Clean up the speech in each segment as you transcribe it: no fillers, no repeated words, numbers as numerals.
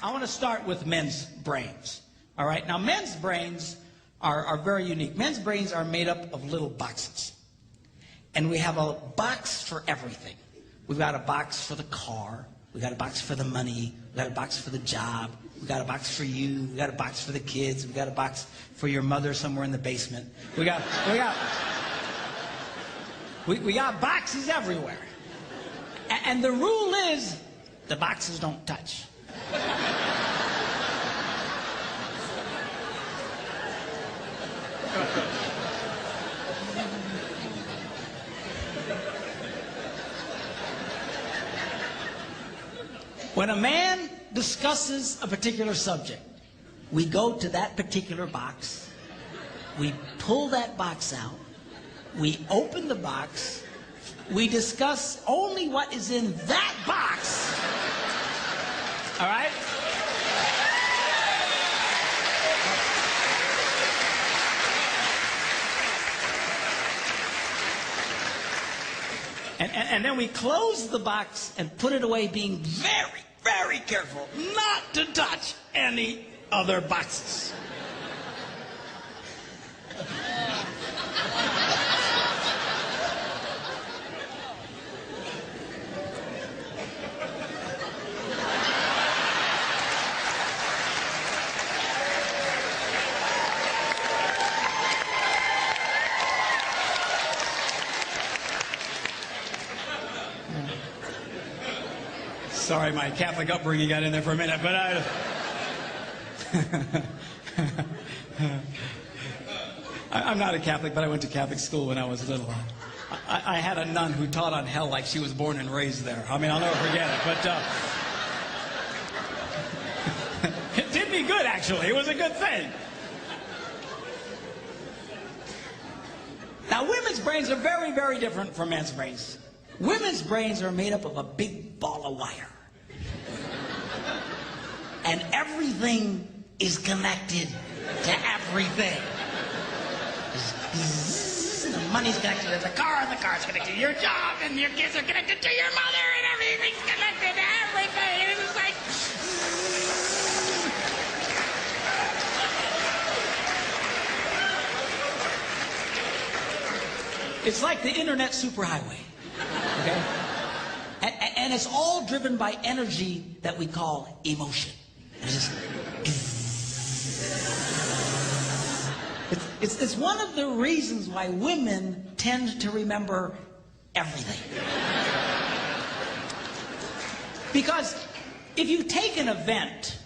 I want to start with men's brains. All right? Now, men's brains are very unique. Men's brains are made up of little boxes. And we have a box for everything. We've got a box for the car. We've got a box for the money. We've got a box for the job. We've got a box for you. We've got a box for the kids. We've got a box for your mother somewhere in the basement. We got boxes everywhere. And the rule is the boxes don't touch. When a man discusses a particular subject, we go to that particular box, we pull that box out, we open the box, we discuss only what is in that box. All right? And then we close the box and put it away, being very, very careful not to touch any other boxes. Sorry, my Catholic upbringing got in there for a minute, but I'm not a Catholic, but I went to Catholic school when I was little. I had a nun who taught on hell like she was born and raised there. I mean, I'll never forget it, but it did me good, actually. It was a good thing. Now, women's brains are very, very different from men's brains. Women's brains are made up of a big ball of wire. And everything is connected to everything. The money's connected to the car, and the car's connected to your job, and your kids are connected to your mother, and everything's connected to everything. And it's like... It's like the internet superhighway. Okay? And it's all driven by energy that we call emotion. It's one of the reasons why women tend to remember everything. Because if you take an event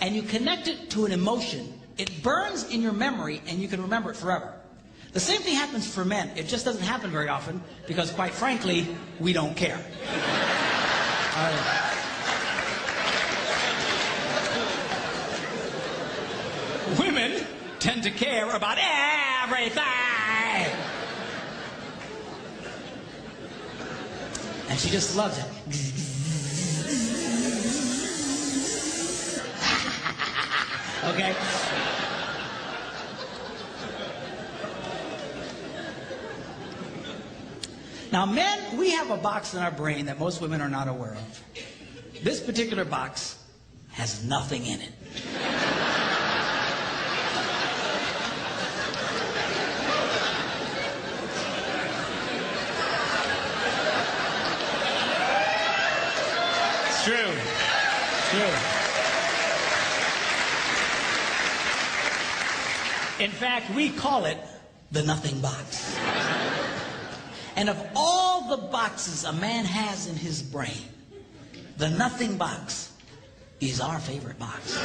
and you connect it to an emotion, it burns in your memory and you can remember it forever. The same thing happens for men. It just doesn't happen very often because, quite frankly, we don't care. Women tend to care about everything. And she just loves it. Okay? Now, men, we have a box in our brain that most women are not aware of. This particular box has nothing in it. It's true. It's true. In fact, we call it the nothing box. And of all the boxes a man has in his brain, the nothing box is our favorite box.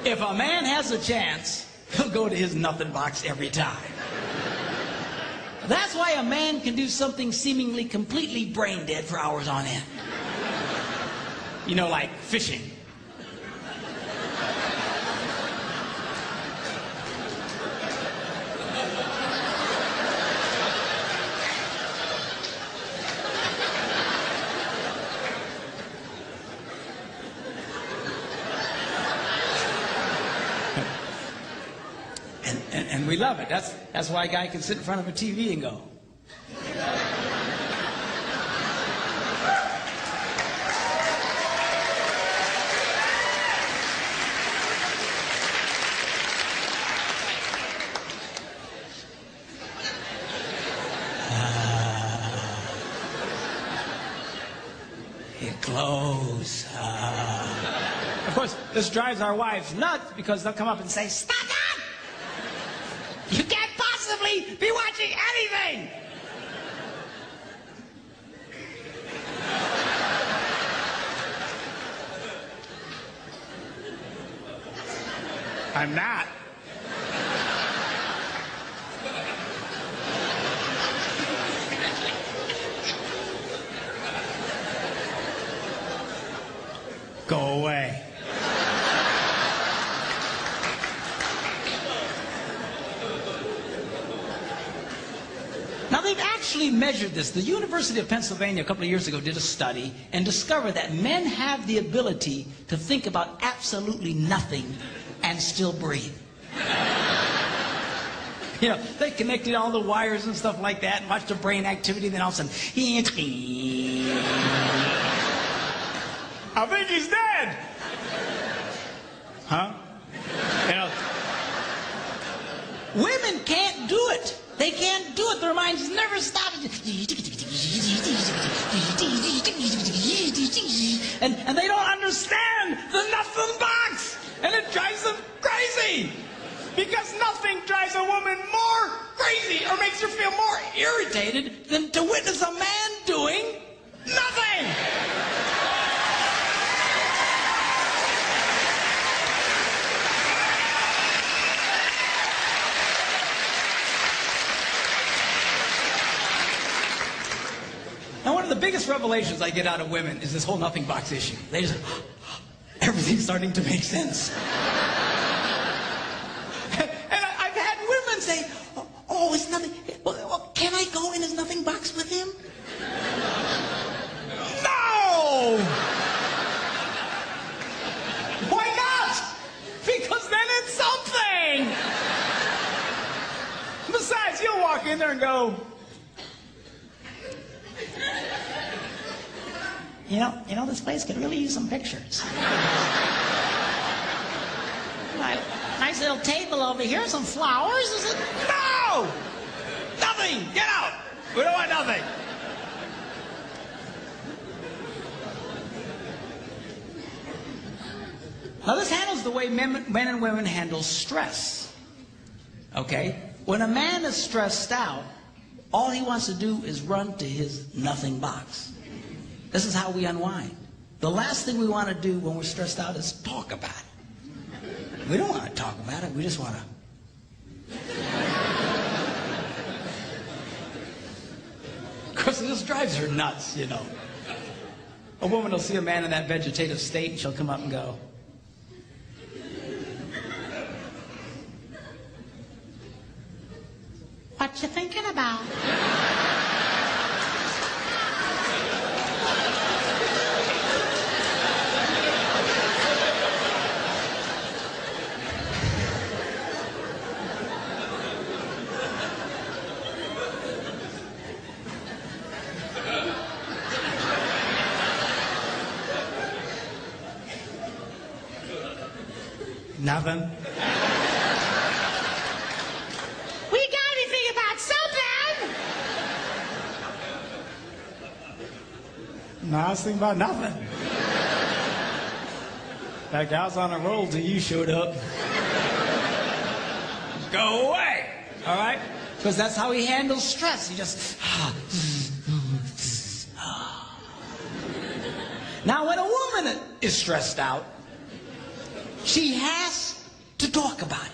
If a man has a chance, he'll go to his nothing box every time. That's why a man can do something seemingly completely brain dead for hours on end. You know, like fishing. And we love it. That's why a guy can sit in front of a TV and go. Get close. Of course, this drives our wives nuts because they'll come up and say, "Stop that! You can't possibly be watching anything!" I'm not. Go away. Now, they've actually measured this. The University of Pennsylvania a couple of years ago did a study and discovered that men have the ability to think about absolutely nothing and still breathe. You know, they connected all the wires and stuff like that and watched the brain activity, then all of a sudden, I think he's dead. Huh? You know, women can't do it. They can't do it. Their minds never stop. And they don't understand the nothing box. And it drives them crazy. Because nothing drives a woman more crazy or makes her feel more irritated than to witness a man doing nothing. Now, one of the biggest revelations I get out of women is this whole nothing box issue. They just, everything's starting to make sense. And I've had women say, "Oh, it's nothing. Well, can I go in his nothing box with him?" No! Why not? Because then it's something. Besides, you'll walk in there and go, You know, this place could really use some pictures. Nice little table over here, some flowers. Is it? No! Nothing! Get out! We don't want nothing. Now, this handles the way men and women handle stress. Okay? When a man is stressed out, all he wants to do is run to his nothing box. This is how we unwind. The last thing we want to do when we're stressed out is talk about it. We don't want to talk about it. We just want to. Of course, it just drives her nuts, you know. A woman will see a man in that vegetative state and she'll come up and go, "What you thinking about?" Nothing. We got to think about something. No, I was thinking about nothing. In fact, I was on a roll till you showed up. Go away. All right? Because that's how he handles stress. He just. Now, when a woman is stressed out, she has to talk about it.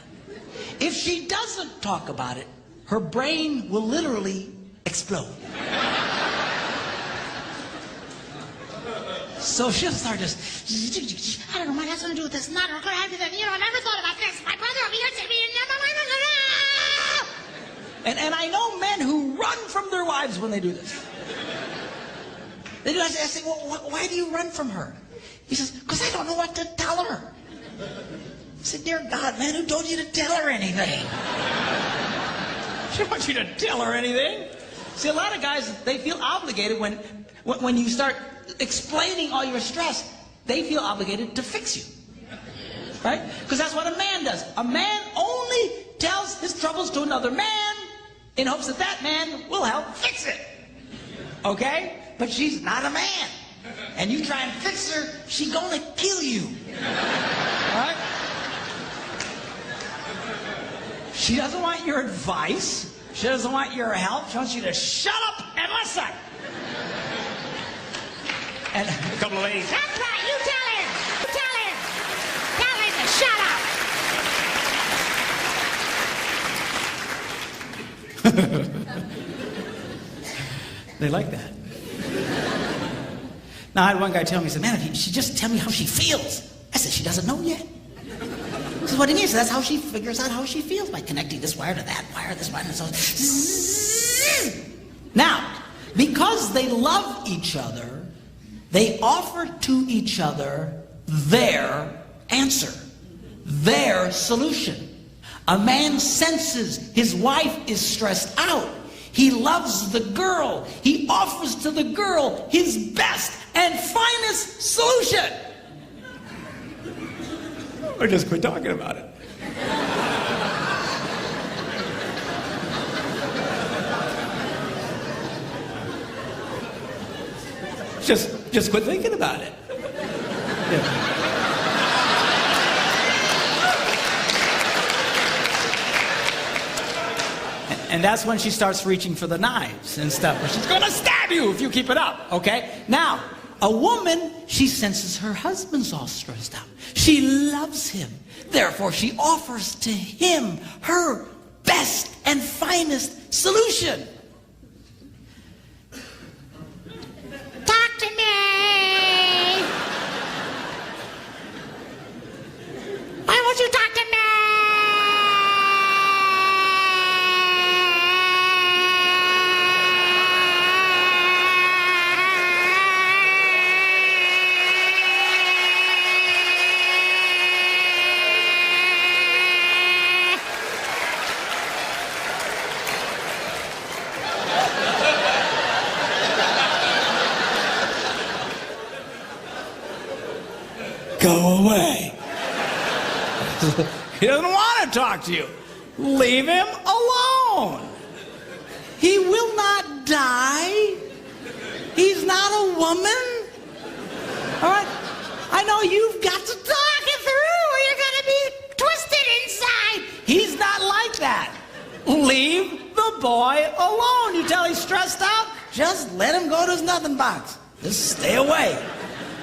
If she doesn't talk about it, her brain will literally explode. So she'll start just, "I don't know what has something to do with this. Not, I never thought about this. My brother over here said me. And I know men who run from their wives when they do this. They do. I say, "Well, why do you run from her?" He says, "Because I don't know what to tell her." I said, "Dear God, man, who told you to tell her anything?" She don't want you to tell her anything. See, a lot of guys, they feel obligated when you start explaining all your stress, they feel obligated to fix you. Right? Because that's what a man does. A man only tells his troubles to another man in hopes that that man will help fix it. Okay? But she's not a man. and you try and fix her, she gonna kill you. All right? She doesn't want your advice. She doesn't want your help. She wants you to shut up and listen. And a couple of ladies, That's right, you tell him. You tell him. Tell him to shut up. they like that. Now, I had one guy tell me, he said, man, if she just tell me how she feels. I said, she doesn't know yet. This is what he means. So that's how she figures out how she feels, by connecting this wire to that wire, this wire, and so on. Now, because they love each other, they offer to each other their answer, their solution. A man senses his wife is stressed out. He loves the girl. He offers to the girl his best and finest solution. Or just quit talking about it. Just quit thinking about it. Yeah. And that's when she starts reaching for the knives and stuff. She's going to stab you if you keep it up, okay? Now, a woman, she senses her husband's all stressed out. She loves him. Therefore, she offers to him her best and finest solution. Talk to me. Why won't you talk to me? Go away. He doesn't want to talk to you. Leave him alone. He will not die. He's not a woman. All right? I know you've got to talk it through or you're going to be twisted inside. He's not like that. Leave the boy alone. You tell he's stressed out, just let him go to his nothing box. Just stay away.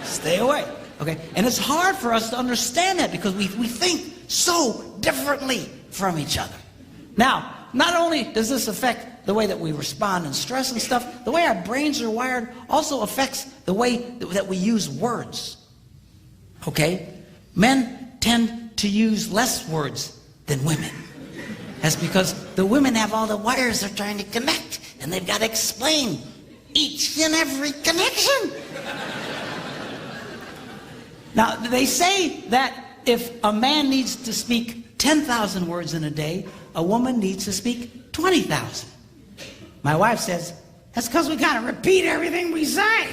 Stay away. Okay? And it's hard for us to understand that because we think so differently from each other. Now, not only does this affect the way that we respond in stress and stuff, the way our brains are wired also affects the way that we use words. Okay? Men tend to use less words than women. That's because the women have all the wires they're trying to connect, and they've got to explain each and every connection. Now, they say that if a man needs to speak 10,000 words in a day, a woman needs to speak 20,000. My wife says, that's because we got to repeat everything we say.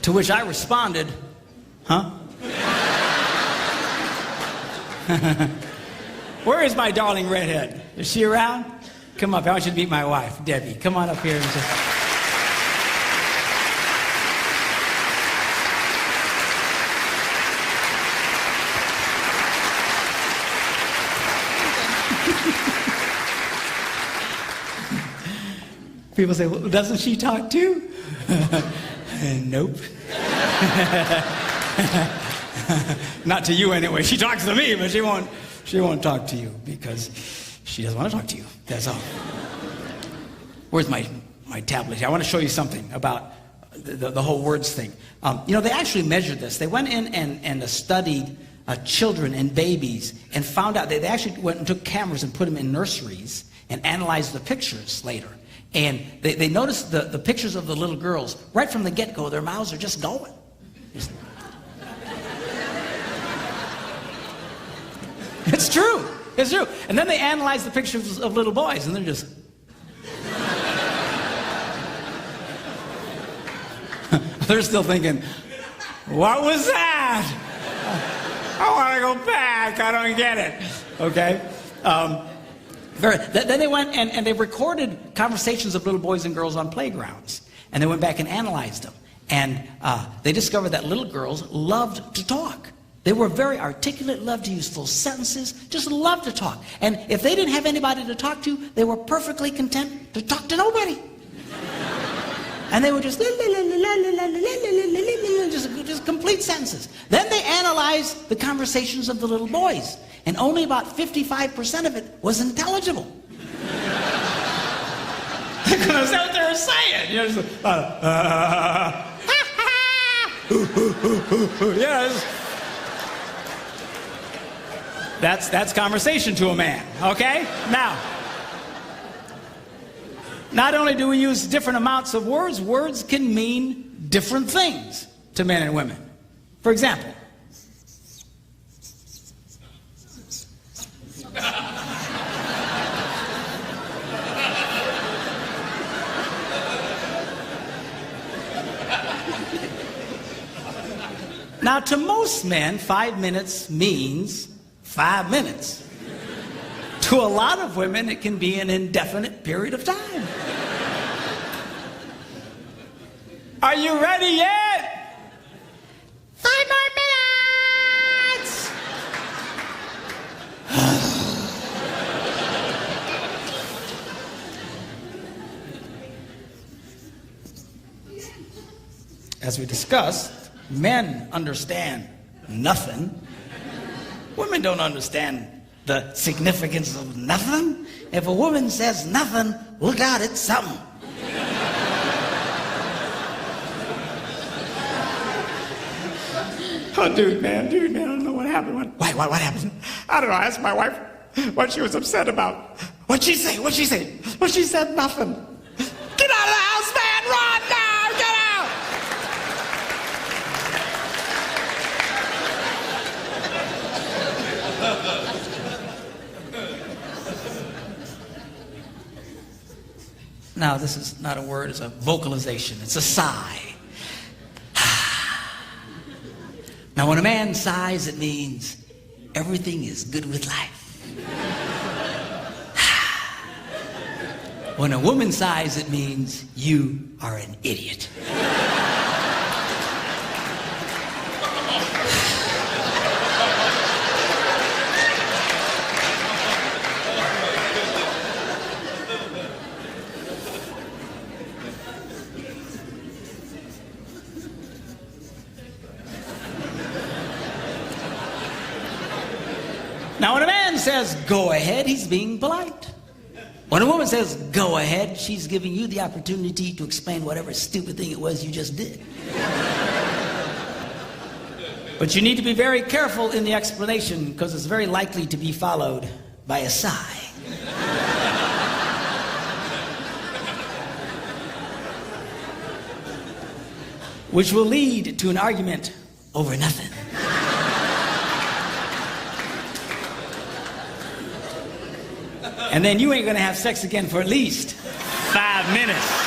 To which I responded, huh? Where is my darling redhead? Is she around? Come up. I want you to meet my wife, Debbie. Come on up here and just... People say, well, doesn't she talk too? Nope. Not to you anyway. She talks to me, but she won't talk to you because she doesn't want to talk to you. That's all. Where's my tablet? I want to show you something about the whole words thing. They actually measured this. They went in and studied children and babies and found out, they actually went and took cameras and put them in nurseries and analyzed the pictures later. And they noticed the pictures of the little girls. Right from the get-go, their mouths are just going. It's true. It's true. And then they analyzed the pictures of little boys, and they're just... They're still thinking, what was that? I want to go back. back. I don't get it. Okay? Then they went and they recorded conversations of little boys and girls on playgrounds. And they went back and analyzed them. And they discovered that little girls loved to talk. They were very articulate, loved to use full sentences, just loved to talk. And if they didn't have anybody to talk to, they were perfectly content to talk to nobody. And they would just complete sentences. Then they analyzed the conversations of the little boys. And only about 55% of it was intelligible. Because that's what they were saying. You know, yes. That's conversation to a man, okay? Now, not only do we use different amounts of words, words can mean different things to men and women. For example, now to most men, 5 minutes means 5 minutes. To a lot of women, it can be an indefinite period of time. Are you ready yet? 5 more minutes! As we discussed, men understand nothing. Women don't understand the significance of nothing. If a woman says nothing, look out, it's something. Oh, dude, man, I don't know what happened. What happened? I don't know. I asked my wife what she was upset about. What'd she say? Well, she said nothing. Get out of the house, man! Run now! Get out! Now, this is not a word, it's a vocalization. It's a sigh. Now, when a man sighs, it means everything is good with life. When a woman sighs, it means you are an idiot. Now, when a man says, go ahead, he's being polite. When a woman says, go ahead, she's giving you the opportunity to explain whatever stupid thing it was you just did. But you need to be very careful in the explanation because it's very likely to be followed by a sigh. Which will lead to an argument over nothing. And then you ain't gonna have sex again for at least 5 minutes.